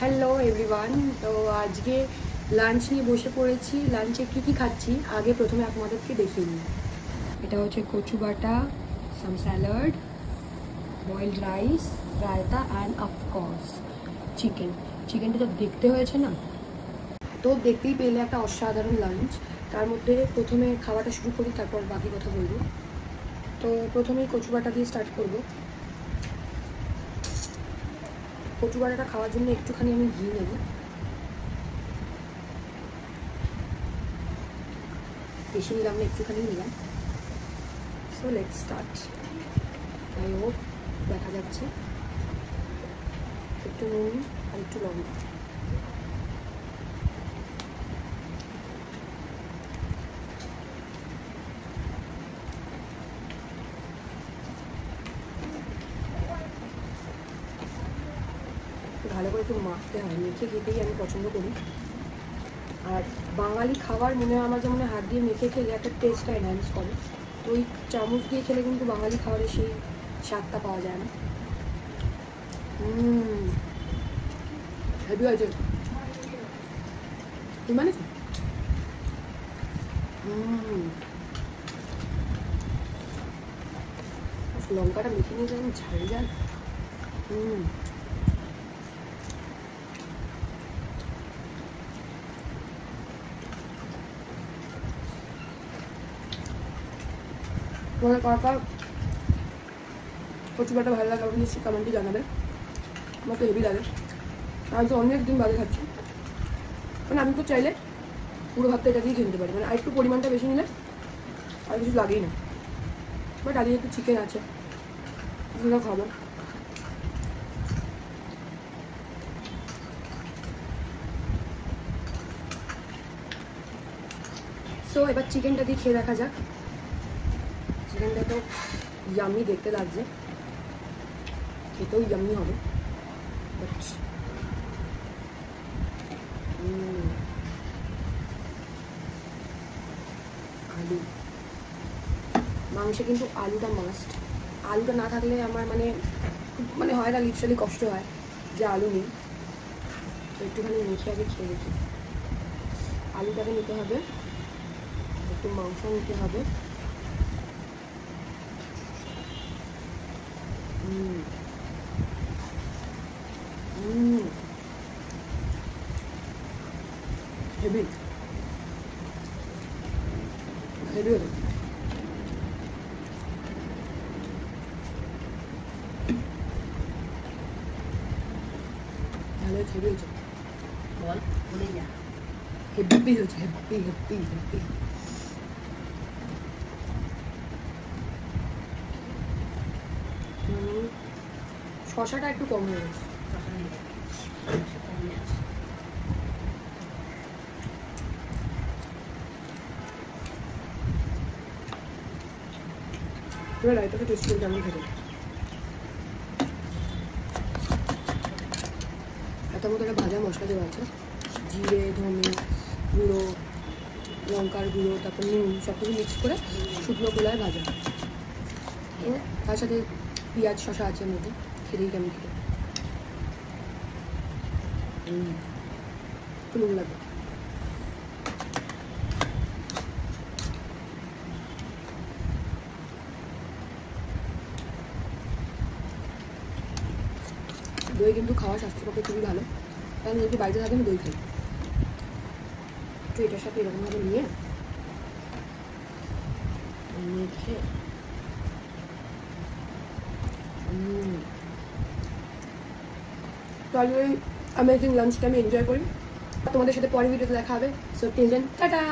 Hello everyone. তো আজকে lunch নিয়ে বসে পড়েছি। লাঞ্চে কী খাচ্ছি আগে প্রথমে আপনাদেরকে দেখিয়ে নিই। এটা হচ্ছে কচু বাটা, some salad, boiled rice, raita and of course চিকেনটা যা দেখতে হয়েছে না, তো দেখতেই পেলে একটা অসাধারণ লাঞ্চ। তার মধ্যে প্রথমে খাওয়াটা শুরু করি, তারপর বাকি কথা বলবো। তো প্রথমেই কচু বাটা দিয়ে স্টার্ট করবো। কচু বাটাটা খাওয়ার জন্য একটুখানি আমি ঘি নেব, বেশি নিলাম না, একটুখানি নিলাম। So let's start. I hope দেখা যাচ্ছে। একটু নুন আর একটু লঙ্কা। ভালো করে একটু মাখতে হয়, মেখে খেতেই আমি পছন্দ করি। আর বাঙালি খাবার মনে হয় আমার, যেমন হাত দিয়ে মেখে খেলে একটা টেস্টটা এনহ্যান্স করে। তো ওই চামচ দিয়ে খেলে কিন্তু বাঙালি খাবারের সেই স্বাদটা পাওয়া যায় না। হেভি আছে মানে লঙ্কাটা মেখে নিয়ে যেমন ঝাল ঝাল। তোমাদের কার কচু বাটা ভালো লাগে আমাকে নিশ্চয়ই কমেন্টে জানাবে। আমার তো হেভি লাগে, আমি তো অনেক দিন বাদে খাচ্ছি। মানে আমি তো চাইলে পুরো ভাতটা এটা দিয়ে খেয়ে নিতে পারি, মানে আর একটু পরিমাণটা বেশি নিলে আর কিছু লাগেই না। বাট আজকে একটু চিকেন আছে, এগুলো খাবো। সো এবার চিকেনটা দিয়ে খেয়ে দেখা যাক। চিকেনটা তো ইয়ামি দেখতে লাগছে, খেতেও ইয়ামি হবে। আলু, মাংসে কিন্তু আলুটা মাস্ট। আলুটা না থাকলে আমার মানে হয় না, লিটারালি কষ্ট হয় যে আলু নেই। তো একটুখানি মেখে আগে খেয়ে দেখি। আলুটাকে নিতে হবে, একটু মাংস নিতে হবে। হেভি হেভি হবে। ভালো হেভি হয়েছে, বল বলে যা। হেভি হয়েছে, হেভি হেভি হেভি। শশাটা একটু কম হয়ে গেছে। পুরো রায়তাটা টেস্ট করে কেমন খেতে। তার মধ্যে একটা ভাজা মশলা দেওয়া আছে, জিরে, ধনে গুঁড়ো, লঙ্কার গুঁড়ো, তারপর নুন, সব কিছু মিক্স করে শুকনো খোলায় ভাজা। তার সাথে পেঁয়াজ শশা আছে এর মধ্যে, খেতেই কেমন খেতে। একটু নুন লাগবে। দই কিন্তু খাওয়া স্বাস্থ্যের পক্ষে খুবই ভালো, কারণ যদি বাড়িতে থাকে আমি দই খাই। একটু এটার সাথে এরকমভাবে নিয়ে মেখে তাহলে ওই অ্যামেজিং লাঞ্চটা আমি এনজয় করি। তোমাদের সাথে পরের ভিডিওতে দেখা হবে। So till then tata.